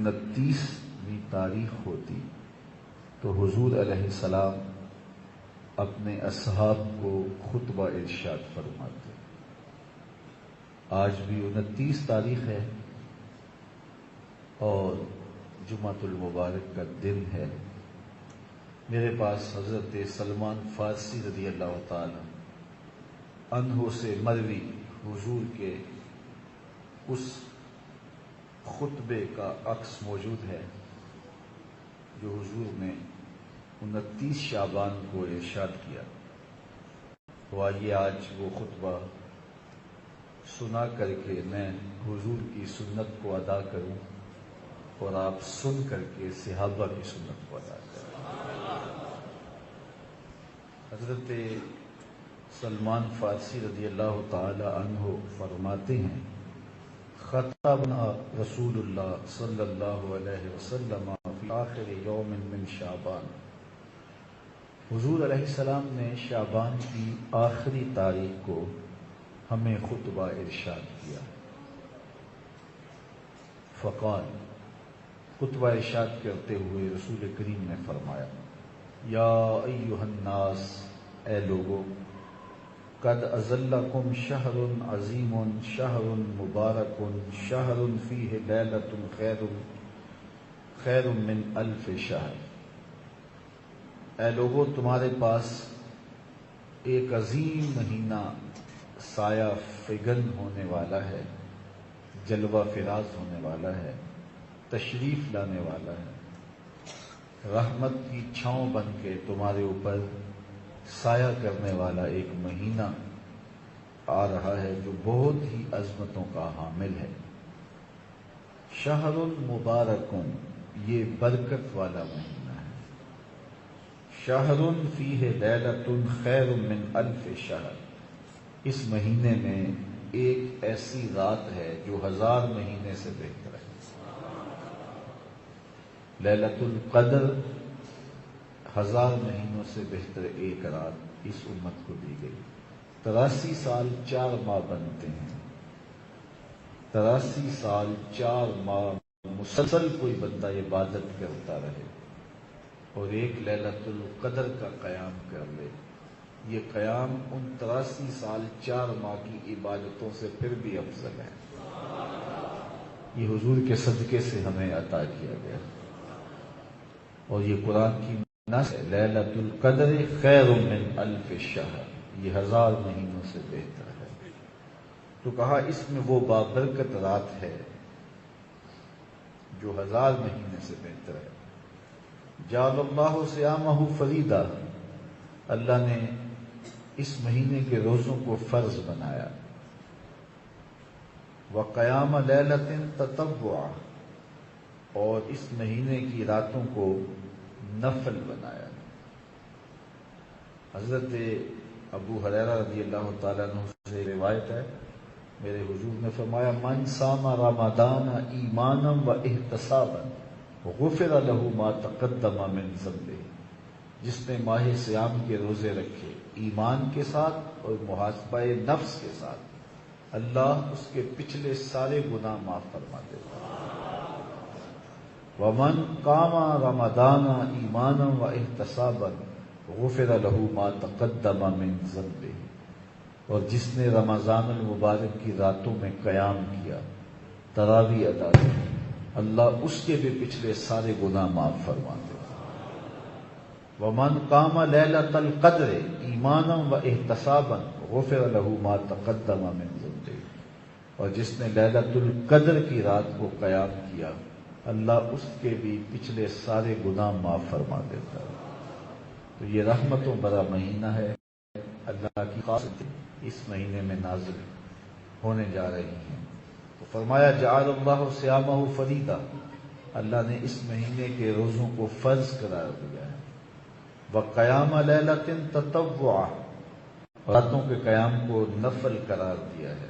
29ویں تاریخ ہوتی تو حضور علیہ السلام اپنے اصحاب کو خطبہ ارشاد فرماتے۔ آج بھی 29 تاریخ ہے اور جمعۃ المبارک کا دن ہے۔ میرے پاس حضرت سلمان فارسی رضی اللہ تعالی عنہ سے مروی حضور کے اس خطبے کا عکس موجود ہے جو حضور نے 29 شعبان کو ارشاد کیا۔ تو آئیے آج وہ خطبہ سنا کر کے میں حضور کی سنت کو ادا کروں اور آپ سن کر کے صحابہ کی سنت کو ادا کریں۔ حضرت سلمان فارسی رضی اللہ تعالی عنہ فرماتے ہیں، خطبنا رسول اللہ صلی اللہ علیہ وسلم فی آخر یوم من شعبان۔ حضور علیہ السلام نے شعبان کی آخری تاریخ کو ہمیں خطبہ ارشاد کیا۔ فقال، خطبہ ارشاد کرتے ہوئے رسول کریم نے فرمایا، یا ایھا الناس، اے لوگو، قد اظلکم شہر عظیم شہر مبارک شہر فیہ لیلۃ خیر من الف شہر۔ اے لوگو، تمہارے پاس ایک عظیم مہینہ سایہ فگن ہونے والا ہے، جلوہ فراز ہونے والا ہے، تشریف لانے والا ہے، رحمت کی چھاؤں بن کے تمہارے اوپر سایہ کرنے والا ایک مہینہ آ رہا ہے جو بہت ہی عظمتوں کا حامل ہے۔ شہر مبارک، یہ برکت والا مہینہ ہے۔ شہر فیہ لیلۃ خیر من الف شہر، اس مہینے میں ایک ایسی رات ہے جو 1000 مہینے سے بہتر ہے۔ لیلۃ القدر 1000 مہینوں سے بہتر ایک رات اس امت کو دی گئی۔ 83 سال 4 ماہ بنتے ہیں۔ 83 سال 4 ماہ مسلسل کوئی بندہ عبادت کرتا رہے اور ایک لیلۃ القدر کا قیام کر لے، یہ قیام ان 83 سال 4 ماہ کی عبادتوں سے پھر بھی افضل ہے۔ یہ حضور کے صدقے سے ہمیں عطا کیا گیا اور یہ قرآن کی نص ہے، لیلۃ القدر خیر من الف شہر، یہ 1000 مہینوں سے بہتر ہے۔ تو کہا اس میں وہ بابرکت رات ہے جو 1000 مہینے سے بہتر ہے۔ جعل اللہ صیامہ فریضہ، اللہ نے اس مہینے کے روزوں کو فرض بنایا۔ وقیام لیلۃ تطوعا، اور اس مہینے کی راتوں کو نفل بنایا۔ حضرت ابو ہریرہ رضی اللہ تعالیٰ عنہ سے روایت ہے، میرے حضور نے فرمایا، من صام رمضان ایمانا و احتسابا غفر له ما تقدم من ذنبہ، جس نے ماہ صیام کے روزے رکھے ایمان کے ساتھ اور محاسبہ نفس کے ساتھ، اللہ اس کے پچھلے سارے گناہ معاف فرما دیتا ہے۔ ومن قام رمضان ایمانا و احتسابا غفر له ما تقدم من ذنبہ، اور جس نے رمضان المبارک کی راتوں میں قیام کیا، تراویح ادا کی، اللہ اس کے بھی پچھلے سارے گناہ معاف فرما دیتا ہے۔ ومن قام لیلۃ القدر ایمانا و احتسابا غفر له ما تقدم من ذنبہ، اور جس نے لیلۃ القدر کی رات کو قیام کیا، اللہ اس کے بھی پچھلے سارے گناہ معاف فرما دیتا ہے۔ تو یہ رحمتوں بھرا مہینہ ہے، اللہ کی خاص اس مہینے میں نازل ہونے جا رہی ہیں۔ تو فرمایا جعل اللہ صیامہ فریضہ، اللہ نے اس مہینے کے روزوں کو فرض قرار دیا ہے۔ وقیام لیلۃ تطوعا، راتوں کے قیام کو نفل قرار دیا ہے۔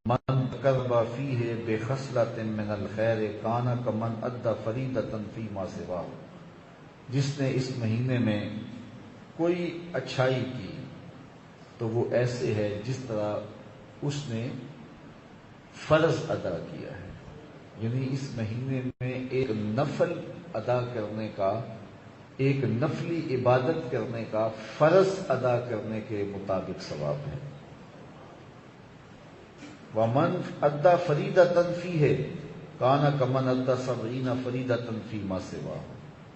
من تقرب فیہ بخصلۃ من الخیر کان کمن ادی فریضۃ فیما سواہ، جس نے اس مہینے میں کوئی اچھائی کی تو وہ ایسے ہے جس طرح اس نے فرض ادا کیا ہے۔ یعنی اس مہینے میں ایک نفل ادا کرنے کا، ایک نفلی عبادت کرنے کا، فرض ادا کرنے کے مطابق ثواب ہے۔ ومن ادا فریدۃ فیہ کان کمن ادا 70 فریدۃ فیما سوا،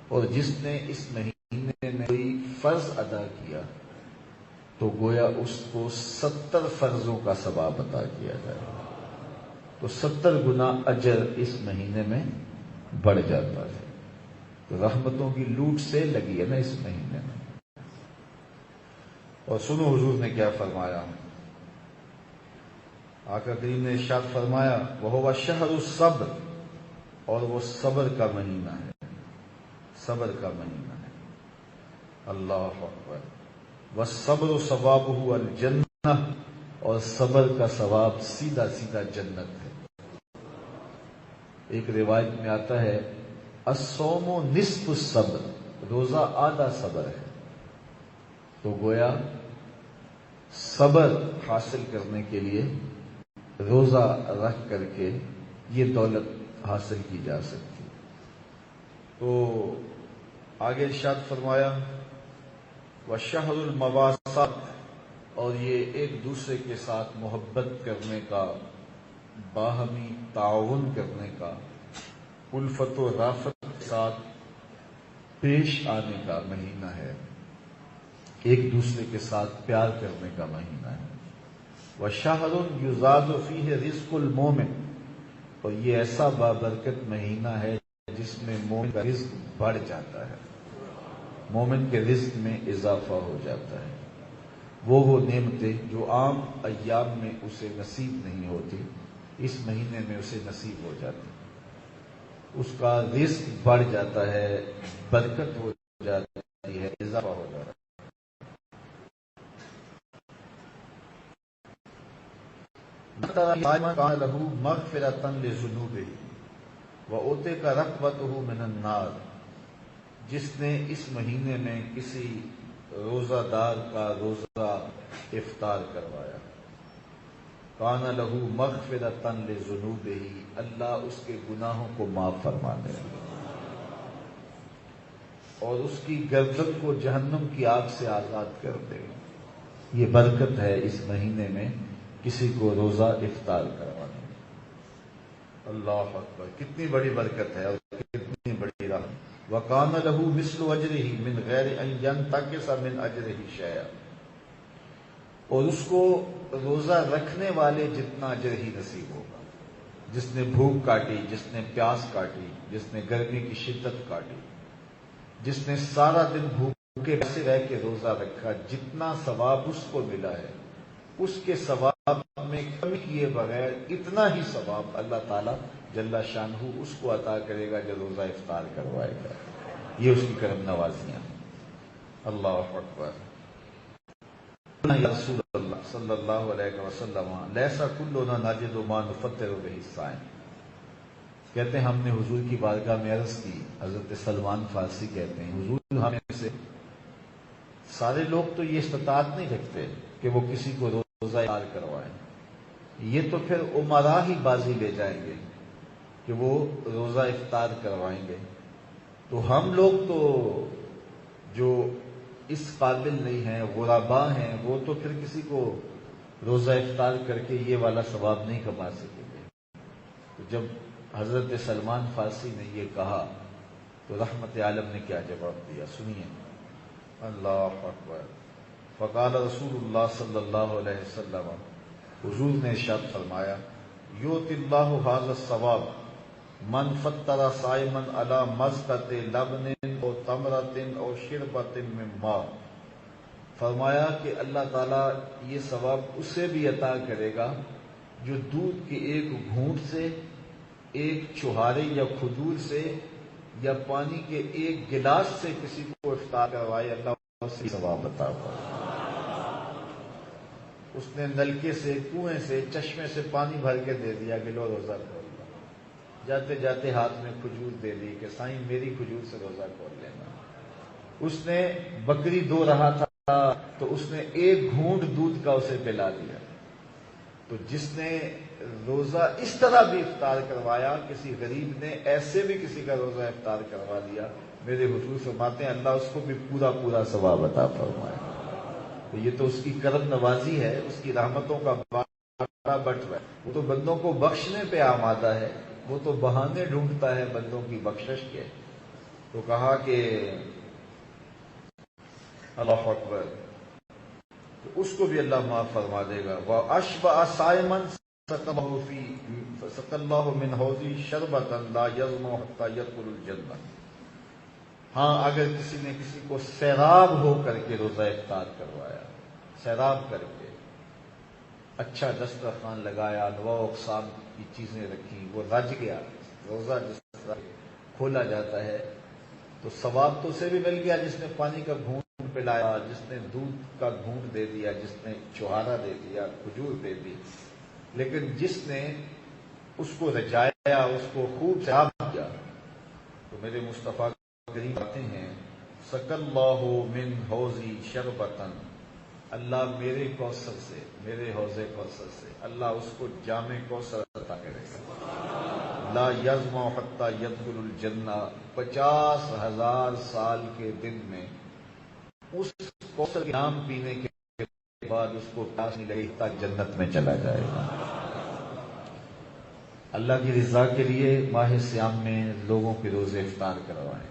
اور جس نے اس مہینے میں کوئی فرض ادا کیا تو گویا اس کو 70 فرضوں کا ثواب عطا کیا جائے، تو 70 گنا اجر اس مہینے میں بڑھ جاتا ہے۔ تو رحمتوں کی لوٹ سے لگی ہے نا اس مہینے میں۔ اور سنو حضور نے کیا فرمایا، آقا کریم نے ارشاد فرمایا وَهُوَ شَهْرُ الصَّبْرِ، اور وہ صبر کا مہینہ ہے، صبر کا مہینہ ہے۔ اللہ اکبر۔ وَالصَّبْرُ ثَوَابُهُ الْجَنَّةُ، اور صبر کا ثواب سیدھا سیدھا جنت ہے۔ ایک روایت میں آتا ہے الصوم نصف الصبر، روزہ آدھا صبر ہے۔ تو گویا صبر حاصل کرنے کے لیے روزہ رکھ کر کے یہ دولت حاصل کی جا سکتی۔ تو آگے ارشاد فرمایا وَالشَّهْرُ الْمَوَاسَاةِ، اور یہ ایک دوسرے کے ساتھ محبت کرنے کا، باہمی تعاون کرنے کا، الفت و رافت کے ساتھ پیش آنے کا مہینہ ہے، ایک دوسرے کے ساتھ پیار کرنے کا مہینہ ہے۔ وَشَهْرٌ يُزَادُ فِيهِ رِزْقُ الْمُؤْمِنِ، اور یہ ایسا بابرکت مہینہ ہے جس میں مومن کا رزق بڑھ جاتا ہے، مومن کے رزق میں اضافہ ہو جاتا ہے۔ وہ نعمتیں جو عام ایام میں اسے نصیب نہیں ہوتی، اس مہینے میں اسے نصیب ہو جاتی، اس کا رزق بڑھ جاتا ہے، برکت ہو جاتی ہے، اضافہ ہو جاتا ہے۔ كان له مغفرة لذنوبه وأوتيك رغبته من النار، جس نے اس مہینے میں کسی روزہ دار کا روزہ افطار کروایا، کان له مغفرة لذنوبه، اللہ اس کے گناہوں کو معاف فرما دے اور اس کی گردن کو جہنم کی آگ سے آزاد کر دے۔ یہ برکت ہے اس مہینے میں کسی کو روزہ افطار کروانے۔ اللہ اکبر، کتنی بڑی برکت ہے اور کتنی بڑی رحمت۔ وَقَانَ لَهُ مِثْلُ أَجْرِهِ مِنْ غَيْرِ أَنْ يَنْتَقِصَ مِنْ أَجْرِهِ شَيْئًا، اور اس کو روزہ رکھنے والے جتنا اجر ہی نصیب ہوگا، جس نے بھوک کاٹی، جس نے پیاس کاٹی، جس نے گرمی کی شدت کاٹی، جس نے سارا دن بھوکے پیاسے رہ کے روزہ رکھا، جتنا ثواب اس کو ملا ہے، اس کے ثواب میں کمی کیے بغیر اتنا ہی ثواب اللہ تعالیٰ جل شانہ اس کو عطا کرے گا جو روزہ افطار کروائے گا۔ یہ اس کی کرم نوازیاں۔ اللہ اکبر۔ یا رسول اللہ صلی اللہ علیہ وسلم لیسا کلنا نجد ما نفطر بہ الصائم، کہتے ہیں ہم نے حضور کی بارگاہ میں عرض کی، حضرت سلمان فارسی کہتے ہیں حضور ہمیں سے سارے لوگ تو یہ استطاعت نہیں رکھتے کہ وہ کسی کو روزہ افطار کروائیں، یہ تو پھر امراء ہی بازی لے جائیں گے کہ وہ روزہ افطار کروائیں گے، تو ہم لوگ تو جو اس قابل نہیں ہیں، غرباء ہیں، وہ تو پھر کسی کو روزہ افطار کر کے یہ والا ثواب نہیں کما سکیں گے۔ تو جب حضرت سلمان فارسی نے یہ کہا تو رحمت عالم نے کیا جواب دیا، سنیے۔ اللہ اکبر۔ فقال رسول اللہ صلی اللہ علیہ وسلم، حضور نے ارشاد فرمایا یؤتی اللہ ھذا الثواب من فطر صائما علی مزقۃ لبن او تمرۃ او شربۃ من ماء، فرمایا کہ اللہ تعالیٰ یہ ثواب اسے بھی عطا کرے گا جو دودھ کے ایک گھونٹ سے، ایک چوہارے یا کھجور سے یا پانی کے ایک گلاس سے کسی کو افطار کروائے، اللہ اسے ثواب عطا کرے۔ اس نے نلکے سے، کنویں سے، چشمے سے پانی بھر کے دے دیا کہ لو روزہ کھول لو، جاتے جاتے ہاتھ میں کھجور دے دی کہ سائیں میری کھجور سے روزہ کھول لینا۔ اس نے بکری دو رہا تھا تو اس نے ایک گھونٹ دودھ کا اسے پلا دیا۔ تو جس نے روزہ اس طرح بھی افطار کروایا، کسی غریب نے ایسے بھی کسی کا روزہ افطار کروا دیا، میرے حضور فرماتے ہیں اللہ اس کو بھی پورا پورا ثواب عطا فرمائے۔ تو یہ تو اس کی کرم نوازی ہے، اس کی رحمتوں کا بڑا بٹ رہا ہے۔ وہ تو بندوں کو بخشنے پہ آمادہ ہے، وہ تو بہانے ڈھونڈتا ہے بندوں کی بخشش کے۔ تو کہا کہ اللہ اکبر، تو اس کو بھی اللہ معاف فرما دے گا۔ وَأَشْبَعَ صَائِمًا سَقَى اللَّهُ مِنْ حَوْضِهِ شَرْبَةً لَا يَظْمَأُ حَتَّى يَدْخُلَ الْجَنَّةَ۔ ہاں اگر کسی نے کسی کو سیراب ہو کر کے روزہ افطار کروایا، سیراب کر کے اچھا دسترخوان لگایا، انواع و اقسام کی چیزیں رکھی، وہ رج گیا، روزہ جس طرح کھولا جاتا ہے تو ثواب تو اسے بھی مل گیا جس نے پانی کا گھونٹ پلایا، جس نے دودھ کا گھونٹ دے دیا، جس نے چھہارا دے دیا، کھجور دے دی، لیکن جس نے اس کو رجایا، اس کو خوب سیراب کیا، تو میرے مصطفیٰ کریم کہتے ہیں سَقَى اللَّهُ مِنْ حَوْضِي شَرْبَةً، اللہ میرے کوثر سے، میرے حوض کوثر سے اللہ اس کو جام کوثر عطا کرے گا۔ لا یظمأ حتی یدخل الجنہ، 50,000 سال کے دن میں اس کوثر کے نام پینے کے بعد اس کو پیاس نہیں لگے تک جنت میں چلا جائے گا۔ اللہ کی رضا کے لیے ماہ صیام میں لوگوں کے روزے افطار کروائیں۔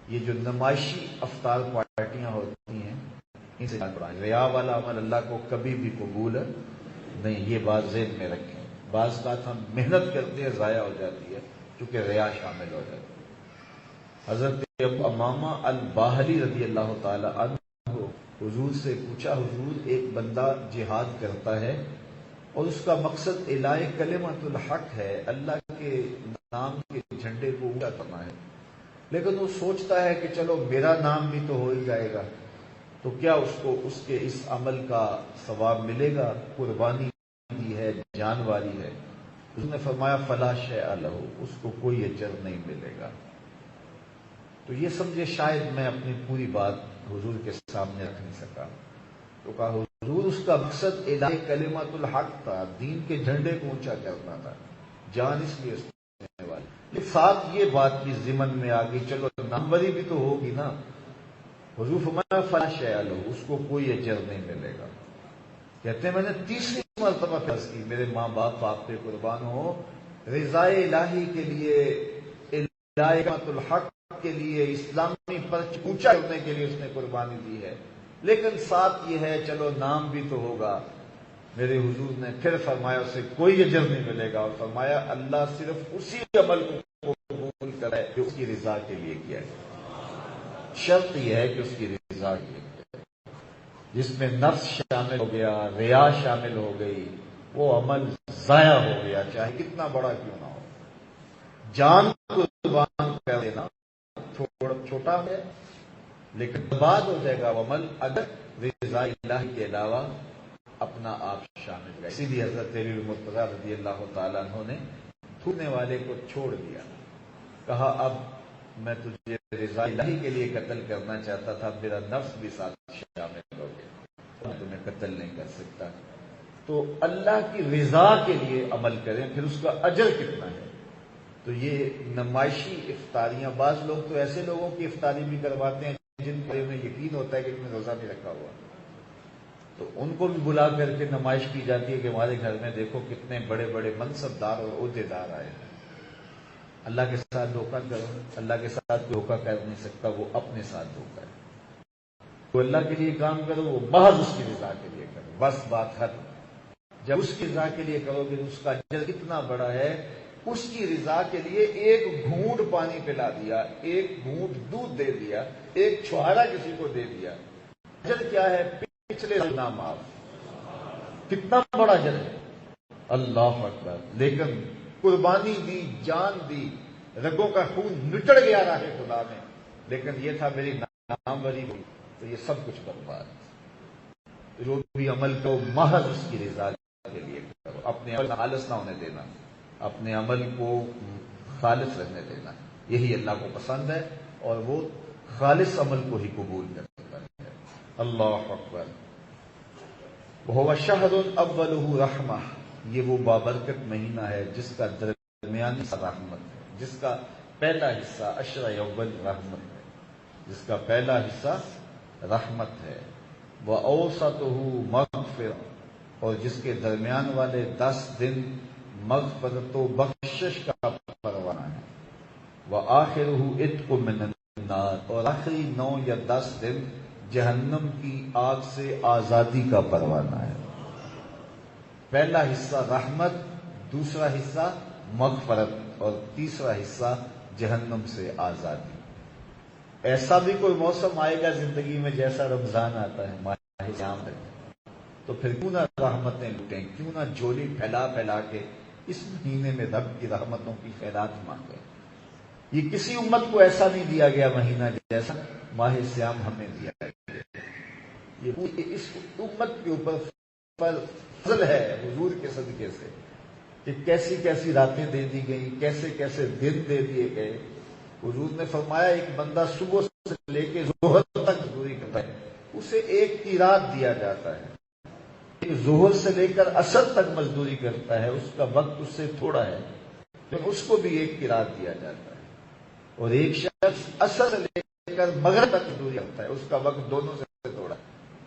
یہ جو نمائشی افطار پارٹیاں ہوتی ہیں ان سے پڑھائیں۔ ریا والا عمل اللہ کو کبھی بھی قبول نہیں، یہ بات ذہن میں رکھیں۔ بعض بات ہم محنت کرتے ہیں ضائع ہو جاتی ہے کیونکہ ریا شامل ہو جاتی ہے۔ حضرت ابو امامہ الباہلی رضی اللہ تعالی عنہ حضور سے پوچھا، حضور ایک بندہ جہاد کرتا ہے اور اس کا مقصد اعلاء کلمۃ الحق ہے، اللہ کے نام کے جھنڈے کو اونچا کرنا ہے، لیکن وہ سوچتا ہے کہ چلو میرا نام بھی تو ہو ہی جائے گا، تو کیا اس کو اس کے اس عمل کا ثواب ملے گا؟ قربانی دی ہے، جانواری ہے۔ اس نے فرمایا فلا شیء لہ، اس کو کوئی اجر نہیں ملے گا۔ تو یہ سمجھے شاید میں اپنی پوری بات حضور کے سامنے رکھ نہیں سکا، تو کہا حضور اس کا مقصد اعلاء کلمۃ الحق تھا، دین کے جھنڈے کو اونچا کرنا تھا، جان اس لیے دینے والی، لیکن ساتھ یہ بات بھی ضمن میں آ گئی چلو ناموری بھی تو ہوگی نا۔ حضور فرمایا فلا شیء لہ، اس کو کوئی اجر نہیں ملے گا۔ کہتے ہیں میں نے تیسری مرتبہ فرض کی، میرے ماں باپ آپ پہ قربان ہو، رضا الہی کے لیے، اعلاء کلمۃ الحق کے لیے، اسلامی پرچم اونچا کرنے کے لیے اس نے قربانی دی ہے، لیکن ساتھ یہ ہے چلو نام بھی تو ہوگا۔ میرے حضور نے پھر فرمایا اسے کوئی اجر نہیں ملے گا، اور فرمایا اللہ صرف اسی عمل کو قبول کرے جو اس کی رضا کے لیے کیا ہے۔ شرط یہ ہے کہ اس کی رضا کے لیے کیا ہے، جس میں نفس شامل ہو گیا، ریا شامل ہو گئی، وہ عمل ضائع ہو گیا، چاہے کتنا بڑا کیوں نہ ہو۔ جان قربان کر دینا تھوڑا چھوٹا ہے لیکن برباد ہو جائے گا وہ عمل اگر رضا الہی کے علاوہ اپنا آپ شامل کر۔ اسی لیے حضرت علی المرتضیٰ رضی اللہ تعالیٰ عنہ نے تھوکنے والے کو چھوڑ دیا، کہا اب میں تجھے رضا الہی کے لیے قتل کرنا چاہتا تھا، میرا نفس بھی ساتھ شامل ہو گیا، میں تمہیں قتل نہیں کر سکتا۔ تو اللہ کی رضا کے لیے عمل کریں، پھر اس کا اجر کتنا ہے۔ تو یہ نمائشی افطاریاں، بعض لوگ تو ایسے لوگوں کی افطاری بھی کرواتے ہیں جن پر انہیں یقین ہوتا ہے کہ انہوں نے روزہ نہیں رکھا ہوا، تو ان کو بھی بلا کر کے نمائش کی جاتی ہے کہ ہمارے گھر میں دیکھو کتنے بڑے بڑے منصب دار اور عہدے دار آئے ہیں۔ اللہ کے ساتھ دھوکہ کرو، اللہ کے ساتھ دھوکہ کر نہیں سکتا، وہ اپنے ساتھ دھوکہ ہے۔ تو اللہ کے لیے کام کرو، وہ محض اس کی رضا کے لیے کرو، بس بات ختم۔ جب اس کی رضا کے لیے کرو گے اس کا اجر کتنا بڑا ہے۔ اس کی رضا کے لیے ایک گھونٹ پانی پلا دیا، ایک گھونٹ دودھ دے دیا، ایک چھہارا کسی کو دے دیا، اجر کیا ہے؟ پچھلے گناہ معاف۔ کتنا بڑا اجر ہے، اللہ اکبر۔ لیکن قربانی دی، جان دی، رگوں کا خون نچڑ گیا راہ خدا میں، لیکن یہ تھا میری ناموری ہوئی، تو یہ سب کچھ برباد۔ جو بھی عمل کرو محض اس کی رضا کے لیے کرو، اپنے عمل خالص نہ ہونے دینا، اپنے عمل کو خالص رہنے دینا، یہی اللہ کو پسند ہے، اور وہ خالص عمل کو ہی قبول کرتا ہے۔ اللہ اکبر۔ وَهُوَ شَهْرٌ أَوَّلُهُ رَحْمَةٌ، یہ وہ بابرکت مہینہ ہے جس کا درمیانی حصہ رحمت ہے، جس کا پہلا حصہ عشر اول رحمت ہے، جس کا پہلا حصہ رحمت ہے۔ وَأَوْسَطُهُ مَغْفِرَةٌ، اور جس کے درمیان والے 10 دن مغفرت و بخشش کا پروانہ ہے۔ وَآخِرُهُ عِتْقٌ مِّنَ النَّارِ، اور آخری 9 یا 10 دن جہنم کی آگ سے آزادی کا پروانہ ہے۔ پہلا حصہ رحمت، دوسرا حصہ مغفرت، اور تیسرا حصہ جہنم سے آزادی۔ ایسا بھی کوئی موسم آئے گا زندگی میں جیسا رمضان آتا ہے، ماہ سیام ہے، تو پھر کیوں نہ رحمتیں لوٹیں، کیوں نہ جھولی پھیلا پھیلا کے اس مہینے میں رب کی رحمتوں کی خیرات مانگیں۔ یہ کسی امت کو ایسا نہیں دیا گیا مہینہ جیسا ماہ سیام ہمیں دیا گیا۔ یہ اس امت کے اوپر فضل ہے حضور کے صدقے سے کہ کیسی کیسی راتیں دے دی گئیں، کیسے کیسے دن دے دیے گئے۔ حضور نے فرمایا ایک بندہ صبح سے لے کے ظہر تک مزدوری کرتا ہے، اسے ایک کی رات دیا جاتا ہے۔ ظہر سے لے کر عصر تک مزدوری کرتا ہے، اس کا وقت اس سے تھوڑا ہے، تو اس کو بھی ایک کی رات دیا جاتا ہے۔ اور ایک شخص عصر سے لے کر مغرب تک مزدوری کرتا ہے، اس کا وقت دونوں سے تھوڑا ہے،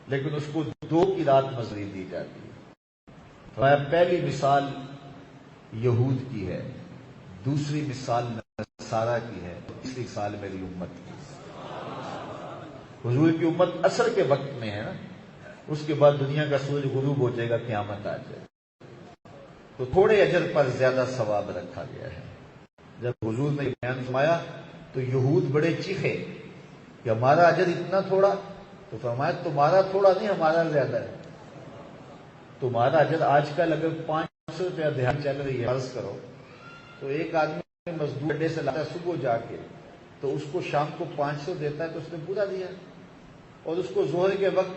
لیکن اس کو 2 کی رات مزدوری دی جاتی ہے۔ پہلی مثال یہود کی ہے، دوسری مثال نصارہ کی ہے، تیسری مثال میری امت کی۔ حضور کی امت عصر کے وقت میں ہے نا، اس کے بعد دنیا کا سورج غروب ہو جائے گا، قیامت آ جائے گا، تو تھوڑے اجر پر زیادہ ثواب رکھا گیا ہے۔ جب حضور نے بیان فرمایا تو یہود بڑے چیخے کہ ہمارا اجر اتنا تھوڑا، تو فرمایا تمہارا تھوڑا نہیں، ہمارا زیادہ ہے۔ تمہارا اجر آج کل اگر 500 روپیہ دیہات چل رہی ہے فرض کرو، تو ایک آدمی مزدور اڈے سے لاتا ہے صبح جا کے، تو اس کو شام کو 500 دیتا ہے، تو اس نے پورا دیا۔ اور اس کو ظہر کے وقت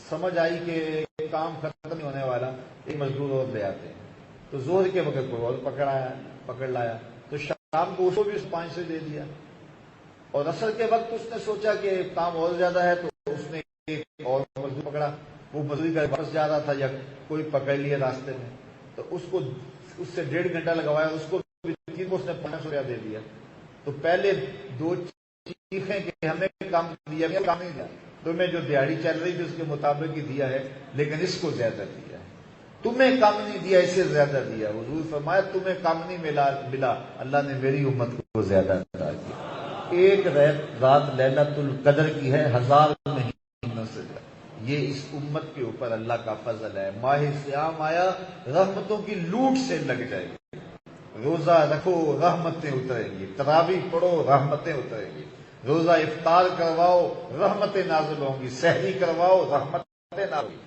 سمجھ آئی کہ کام ختم نہیں ہونے والا، ایک مزدور اور لے آتے ہیں، تو ظہر کے وقت کوئی اور پکڑ لایا، تو شام کو اس کو بھی 500 دے دیا۔ اور عصر کے وقت اس نے سوچا کہ کام اور زیادہ ہے، تو اس نے ایک اور مزدور پکڑا، وہ مزدوری کا واپس جا رہا تھا یا کوئی پکڑ لیا راستے میں، تو اس سے 1.5 گھنٹہ لگوایا، اس کو اس نے 500 روپیہ دے دیا۔ تو پہلے 2 چیخیں کہ ہمیں کام دیا، کام نہیں دیا، تمہیں جو دیہڑی چل رہی تھی اس کے مطابق ہی دیا ہے، لیکن اس کو زیادہ دیا ہے، تمہیں کم نہیں دیا، اسے زیادہ دیا۔ حضور فرمایا تمہیں کم نہیں ملا، اللہ نے میری امت کو زیادہ عطا کیا۔ ایک رات لیلۃ القدر کی ہے 1000 مہینوں سے زیادہ۔ یہ اس امت کے اوپر اللہ کا فضل ہے۔ ماہ سیام آیا، رحمتوں کی لوٹ سے لگ جائے گی۔ روزہ رکھو رحمتیں اتریں گی، تراویح پڑھو رحمتیں اتریں گی، روزہ افطار کرواؤ رحمتیں نازل ہوں گی، سحری کرواؤ رحمتیں نازل ہوں گی۔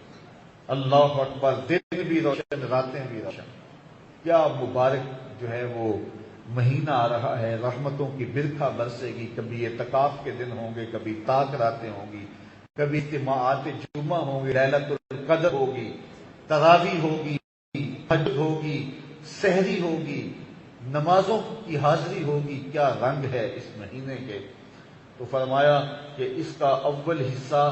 اللہ اکبر، دن بھی روشن راتیں بھی روشن۔ کیا مبارک جو ہے وہ مہینہ آ رہا ہے، رحمتوں کی برکھا برسے گی۔ کبھی اعتکاف کے دن ہوں گے، کبھی طاق راتیں ہوں گی، کبھی اجتماعات جمعہ ہوں گی، لیلۃ القدر ہوگی، تراویح ہوگی، تہجد ہوگی، سحری ہوگی، نمازوں کی حاضری ہوگی۔ کیا رنگ ہے اس مہینے کے۔ تو فرمایا کہ اس کا اول حصہ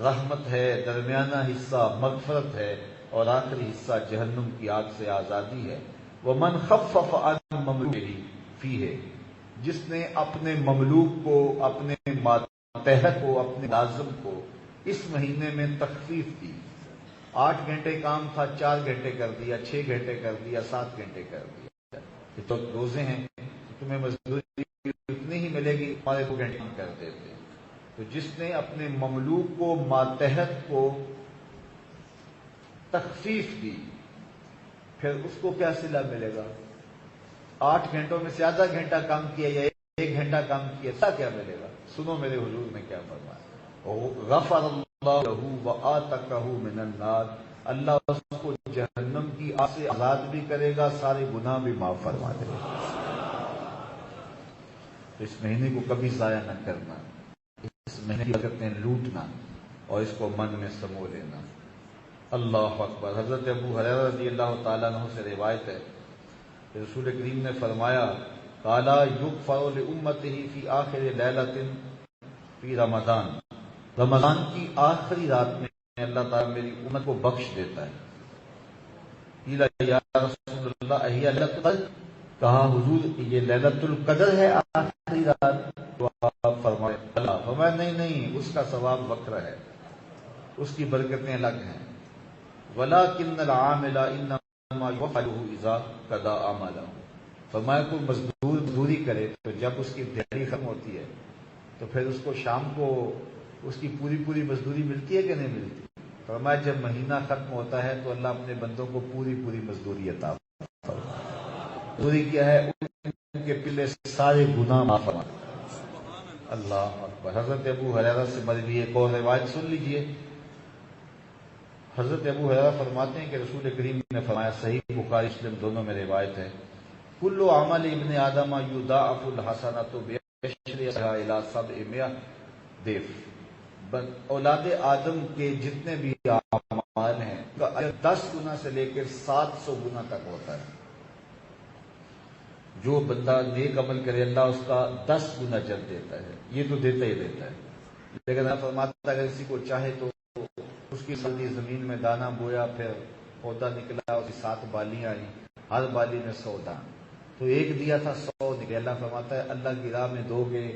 رحمت ہے، درمیانہ حصہ مغفرت ہے، اور آخری حصہ جہنم کی آگ سے آزادی ہے۔ وَمَنْ خَفَّفَ عَنْ مَمْلُوكِهِ فِيهِ، جس نے اپنے مملوک کو، اپنے ماتحت کو، اپنے لازم کو اس مہینے میں تخفیف دی۔ 8 گھنٹے کام تھا، 4 گھنٹے کر دیا، 6 گھنٹے کر دیا، 7 گھنٹے کر دیا۔ کہ تو روزے ہیں، تمہیں مزدوری اتنی ہی ملے گی، ہمارے 2 گھنٹے کر دیتے۔ تو جس نے اپنے مملوک کو، ماتحت کو تخفیف دی، پھر اس کو کیا صلہ ملے گا؟ 8 گھنٹوں میں سے آدھا گھنٹہ کام کیا یا 1 گھنٹہ کام کیا، کیا ملے گا؟ سنو میرے حضور نے کیا فرمایا، غفر اللہ لہ وآتقہ من النار، اللہ اس کو جہنم کی آگ سے آزاد بھی کرے گا، سارے گناہ بھی معاف فرما دے گا۔ تو اس مہینے کو کبھی ضائع نہ کرنا، اس مہینے کی برکتیں لوٹنا، اور اس کو من میں سمو لینا۔ اللہ اکبر۔ حضرت ابو ہریرہ رضی اللہ تعالیٰ عنہ سے روایت ہے کہ رسول کریم نے فرمایا، قال یغفر لامتہ فی آخر لیلۃ فی رمضان، رمضان کی آخری رات میں اللہ تعالیٰ میری امت کو بخش دیتا ہے. قیل یا رسول اللہ اہی لیلۃ القدر، کہا حضور یہ لیلۃ القدر ہے آخری رات؟ تو آپ فرمایا نہیں، اس کا ثواب وکر ہے، اس کی برکتیں الگ ہیں. وَلَٰكِنَّ الْعَامِلَ إِنَّمَا يُفْعَلُهُ إِذَا قَضَىٰ عَمَلَهُ. فرمایا کوئی مزدوری کرے تو جب اس کی دیہڑی ختم ہوتی ہے تو پھر اس کو شام کو اس کی پوری مزدوری ملتی ہے کہ نہیں ملتی؟ فرمایا جب مہینہ ختم ہوتا ہے تو اللہ اپنے بندوں کو پوری مزدوری عطا فرماتا ہے. مزدوری کیا ہے؟ ان کے پچھلے سارے گناہ معاف فرماتا ہے. اللہ اکبر. حضرت ابو ہریرہ سے مروی ایک اور روایت سن لیجئے. حضرت ابو ہریرہ فرماتے ہیں کہ رسول کریم نے فرمایا، صحیح بخاری مسلم دونوں میں روایت ہے، کل عمل ابن آدم یضاعف الحسنۃ بعشر الی 700 ضعف. اولاد آدم کے جتنے بھی اعمال ہیں 10 گنا سے لے کر 700 گنا تک ہوتا ہے. جو بندہ نیک عمل کرے اللہ اس کا 10 گنا اجر دیتا ہے. یہ تو دیتا ہی دیتا ہے، لیکن اللہ فرماتا ہے اگر کسی کو چاہے تو اس کی سردی زمین میں دانا بویا، پھر پودا نکلا، اس کی 7 بالیاں آئیں، ہر بالی میں 100 دان، تو ایک دیا تھا 100 نکلے. اللہ فرماتا ہے اللہ کی راہ میں دو گے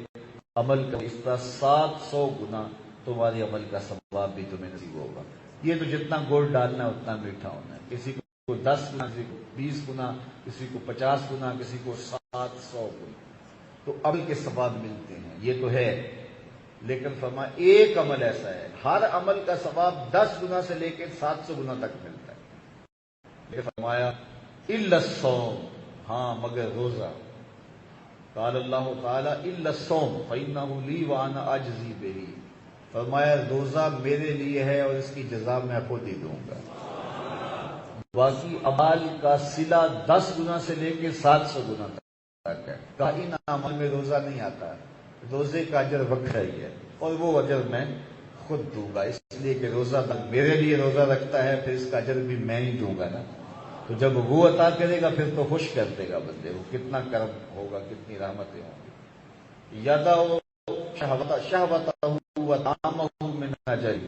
عمل کا اس طرح 700 گنا تمہاری عمل کا ثواب بھی تمہیں نصیب ہوگا. یہ تو جتنا گڑ ڈالنا ہے اتنا میٹھا ہونا ہے. کسی کو 10 گنا، کسی کو 20 گنا، کسی کو 50 گنا، کسی کو 700 گنا، تو عمل کے ثواب ملتے ہیں. یہ تو ہے، لیکن فرمایا ایک عمل ایسا ہے ہر عمل کا ثواب 10 گنا سے لے کے 700 گنا تک ملتا ہے. لیکن فرمایا الا الصوم، ہاں مگر روزہ. قال اللہ تعالی الا الصوم فانه لی وانا اجزی بہ. فرمایا روزہ میرے لیے ہے اور اس کی جزا میں خود ہی دوں گا. باقی اعمال کا صلہ 10 گنا سے لے کے 700 گنا تک ہے. کہا ان اعمال میں روزہ نہیں آتا، روزے کا اجر وکر ہی ہے اور وہ اجر میں خود دوں گا. اس لیے کہ روزہ میرے لیے روزہ رکھتا ہے، پھر اس کا اجر بھی میں ہی دوں گا نا. تو جب وہ عطا کرے گا پھر تو خوش کر دے گا بندے کو. کتنا کرم ہوگا، کتنی رحمتیں ہوں گی. یادہ شہوتہ وطعامہ من اجل،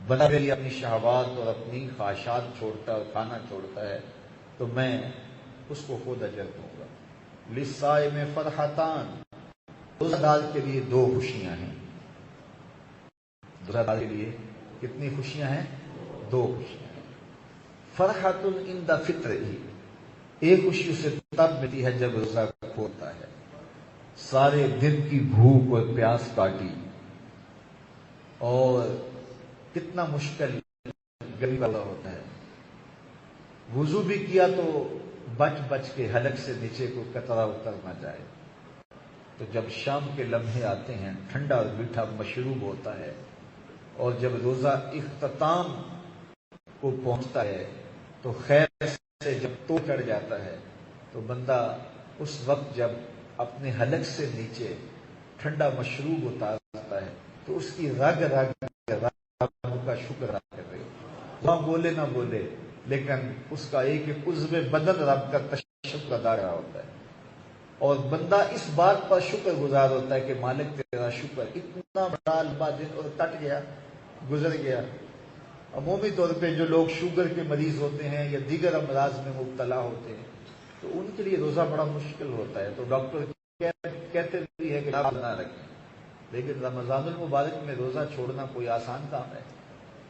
بندہ میرے لیے اپنی شہوات اور اپنی خواہشات چھوڑتا ہے اور کھانا چھوڑتا ہے تو میں اس کو خود اجر دوں گا. للصائم فرحتان، روزہ دار کے لیے 2 خوشیاں ہیں. روزہ دار کے لیے کتنی خوشیاں ہیں؟ 2 خوشیاں ہیں. فرحت عند فطرہ، ایک خوشی اسے تب ملتی ہے جب روزہ کھولتا ہے. سارے دن کی بھوک اور پیاس کاٹی اور کتنا مشکل گرمی والا ہوتا ہے. وضو بھی کیا تو بچ کے حلق سے نیچے کو قطرہ اتر نہ جائے. تو جب شام کے لمحے آتے ہیں، ٹھنڈا اور میٹھا مشروب ہوتا ہے، اور جب روزہ اختتام کو پہنچتا ہے تو خیر سے جب تو چڑھ جاتا ہے تو بندہ اس وقت جب اپنے حلق سے نیچے ٹھنڈا مشروب اتارتا ہے تو اس کی رگ کا شکر ادا کر رہے. وہاں بولے نہ بولے لیکن اس کا ایک عضو بدن رب کا تشکر ادا کر رہا ہوتا ہے. اور بندہ اس بات پر شکر گزار ہوتا ہے کہ مالک تیرا شکر، اتنا بڑا لمبا دن اور کٹ گیا، گزر گیا. عمومی طور پہ جو لوگ شوگر کے مریض ہوتے ہیں یا دیگر امراض میں مبتلا ہوتے ہیں تو ان کے لیے روزہ بڑا مشکل ہوتا ہے. تو ڈاکٹر کہتے بھی ہے کہ آپ نہ رکھیں، لیکن رمضان المبارک میں روزہ چھوڑنا کوئی آسان کام ہے.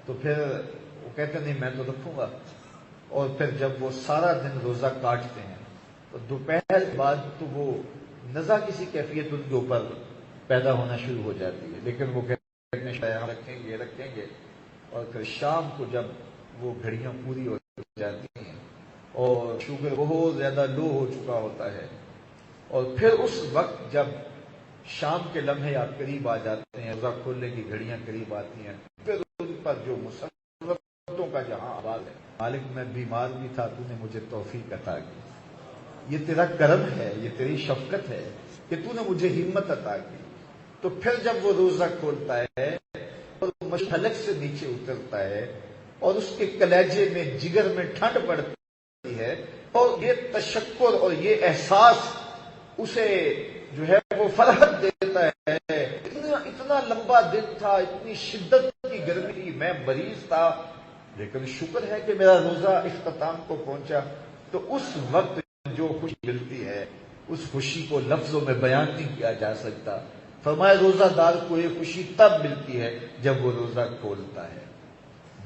تو پھر وہ کہتے نہیں میں تو رکھوں گا. اور پھر جب وہ سارا دن روزہ کاٹتے ہیں تو دوپہر کے بعد تو وہ نزا کسی کیفیت ان کے اوپر پیدا ہونا شروع ہو جاتی ہے. لیکن وہ کہتے ہیں رکھیں گے اور پھر شام کو جب وہ گھڑیاں پوری ہو جاتی ہیں اور شوگر بہت زیادہ لو ہو چکا ہوتا ہے اور پھر اس وقت جب شام کے لمحے آپ قریب آ جاتے ہیں، روزہ کھولنے کی گھڑیاں قریب آتی ہیں، پھر ان پر جو مسرتوں کا جہاں آواز ہے، مالک میں بیمار بھی تھا، تو نے مجھے توفیق عطا کی. یہ تیرا کرم ہے، یہ تیری شفقت ہے کہ تو نے مجھے ہمت عطا کی. تو پھر جب وہ روزہ کھولتا ہے اور حلق سے نیچے اترتا ہے اور اس کے کلیجے میں جگر میں ٹھنڈ پڑتی ہے اور یہ تشکر اور یہ احساس اسے جو ہے وہ فرحت دیتا ہے. اتنا لمبا دن تھا، اتنی شدت کی گرمی تھی، میں مریض تھا، لیکن شکر ہے کہ میرا روزہ اختتام کو پہنچا. تو اس وقت جو خوشی ملتی ہے اس خوشی کو لفظوں میں بیان نہیں کیا جا سکتا. فرمایا روزہ دار کو یہ خوشی تب ملتی ہے جب وہ روزہ کھولتا ہے.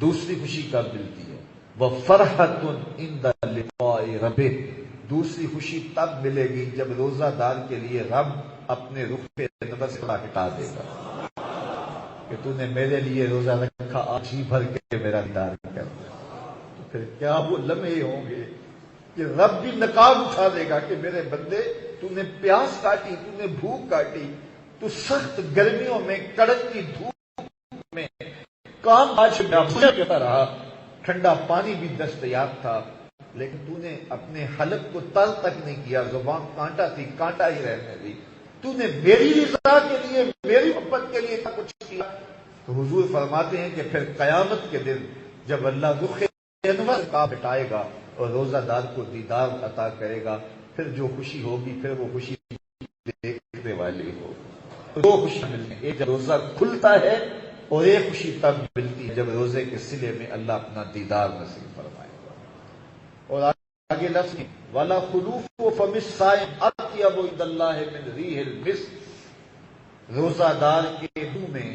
دوسری خوشی کب ملتی ہے؟ وَفَرْحَةٌ عِنْدَ لِقَاءِ رَبِّهِ. دوسری خوشی تب ملے گی جب روزہ دار کے لیے رب اپنے رخ پہ نظر سے ہٹا دے گا کہ تو نے میرے لیے روزہ رکھا، آج ہی بھر کے میرا دیدار کر. تو پھر کیا وہ لمحے ہوں گے کہ رب بھی نقاب اٹھا دے گا کہ میرے بندے تو نے پیاس کاٹی، تو نے بھوک کاٹی، تو سخت گرمیوں میں کڑکتی دھوپ میں کام آج کرتا رہا، ٹھنڈا پانی بھی دستیاب تھا، لیکن تو نے اپنے حلق کو تر تک نہیں کیا، زبان کانٹا تھی، کانٹا ہی رہنے دی. تو نے میری رضا کے لیے، میری محبت کے لیے کچھ کیا. تو حضور فرماتے ہیں کہ پھر قیامت کے دن جب اللہ رخ انور کا بٹائے گا اور روزہ دار کو دیدار عطا کرے گا، پھر جو خوشی ہوگی پھر وہ خوشی دیکھنے والی ہو. دو خوشی ملتی ہیں، ایک جب روزہ کھلتا ہے اور ایک خوشی تب ملتی ہے جب روزے کے صلے میں اللہ اپنا دیدار نصیب فرمائے گا. اور آگے لفظ والا خلوف و فم الصائم اطیب عند اللہ من ریح المسک. روزہ دار کے منہ میں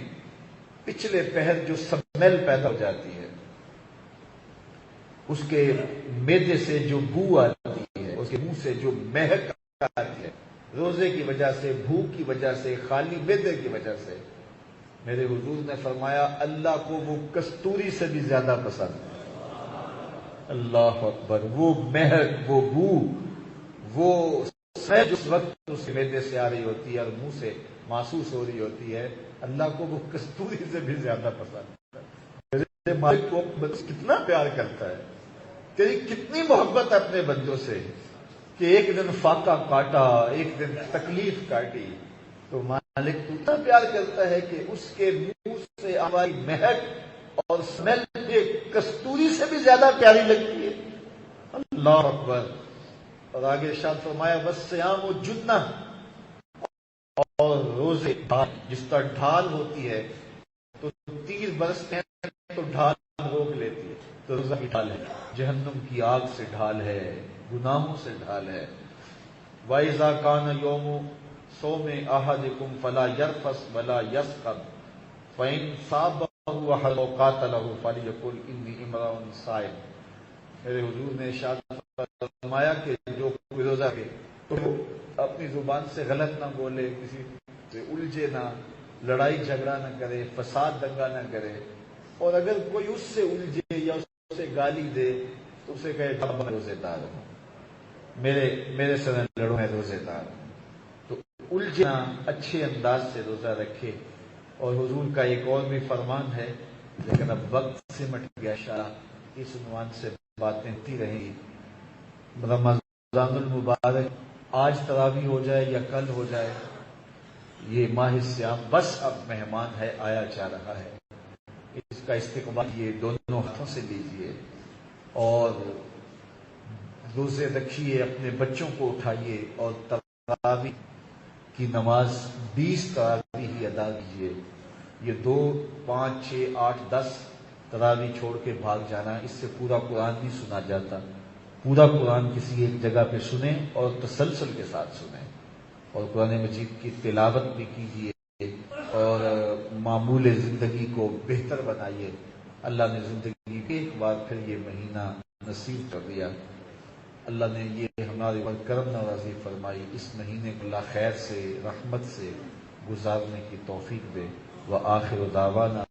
پچھلے پہر جو سمیل پیدا ہو جاتی ہے، اس کے معدے سے جو بو آتی ہے، اس کے منہ سے جو مہک آتی ہے، روزے کی وجہ سے، بھوک کی وجہ سے، خالی معدے کی وجہ سے، میرے حضور نے فرمایا اللہ کو وہ کستوری سے بھی زیادہ پسند ہے. اللہ اکبر. وہ مہک، وہ بو، وہ سہج اس وقت اس معدے سے آ رہی ہوتی ہے اور منہ سے محسوس ہو رہی ہوتی ہے، اللہ کو وہ کستوری سے بھی زیادہ پسند ہے. میرے مالک کو کتنا پیار کرتا ہے، تیری کتنی محبت ہے اپنے بندوں سے کہ ایک دن فاقہ کاٹا، ایک دن تکلیف کاٹی، تو مالک اتنا پیار کرتا ہے کہ اس کے منہ سے آواز مہک اور اسمیل کستوری سے بھی زیادہ پیاری لگتی ہے. اللہ اکبر. اور آگے ارشاد فرمایا والصیام جنہ، اور روزے ڈھال، جس طرح ڈھال ہوتی ہے تو تیر برستے ہیں تو ڈھال روک لیتی ہے، تو روزہ کی ڈھال ہے، جہنم کی آگ سے ڈھال ہے، گناہوں سے ڈھال ہے. وَإِذَا كَانَ يَوْمُ صَوْمِ أَحَدِكُمْ فَلَا يَرْفَثْ وَلَا يَسْخَبْ فَإِنْ صَابَهُ أَحَدٌ أَوْ قَاتَلَهُ فَلْيَقُلْ إِنِّي امْرُؤٌ صَائِمٌ. میرے حضور نے ارشاد فرمایا کہ جو کوئی روزہ رکھے تو اپنی زبان سے غلط نہ بولے، کسی سے الجھے نہ، لڑائی جھگڑا نہ کرے، فساد دنگا نہ کرے، اور اگر کوئی اس سے الجھے یا اسے گالی دے تو اسے کہے میں روزے دار ہوں، میرے سے لڑو، میں روزے دار ہوں. تو الجھنا، اچھے انداز سے روزہ رکھے. اور حضور کا ایک اور بھی فرمان ہے، لیکن اب وقت سمٹ گیا، شاید اس عنوان سے باتیں ہوتی رہیں. رمضان المبارک آج تراویح ہو جائے یا کل ہو جائے، یہ ماہ سیام بس اب مہمان ہے، آیا جا رہا ہے. اس کا استقبال یہ دونوں ہاتھوں سے لیجیے اور روزے رکھیے، اپنے بچوں کو اٹھائیے اور تراویح کی نماز 20 تراویح ہی ادا کیجیے. یہ 2، 5، 6، 8، 10 تراویح چھوڑ کے بھاگ جانا، اس سے پورا قرآن نہیں سنا جاتا. پورا قرآن کسی ایک جگہ پہ سنیں اور تسلسل کے ساتھ سنیں، اور قرآن مجید کی تلاوت بھی کیجیے اور معمول زندگی کو بہتر بنائیے. اللہ نے زندگی ایک بار پھر یہ مہینہ نصیب کر دیا. اللہ نے یہ ہمارے پر کرم نوازی فرمائی. اس مہینے کو اللہ خیر سے، رحمت سے گزارنے کی توفیق دے. وآخر دعوانا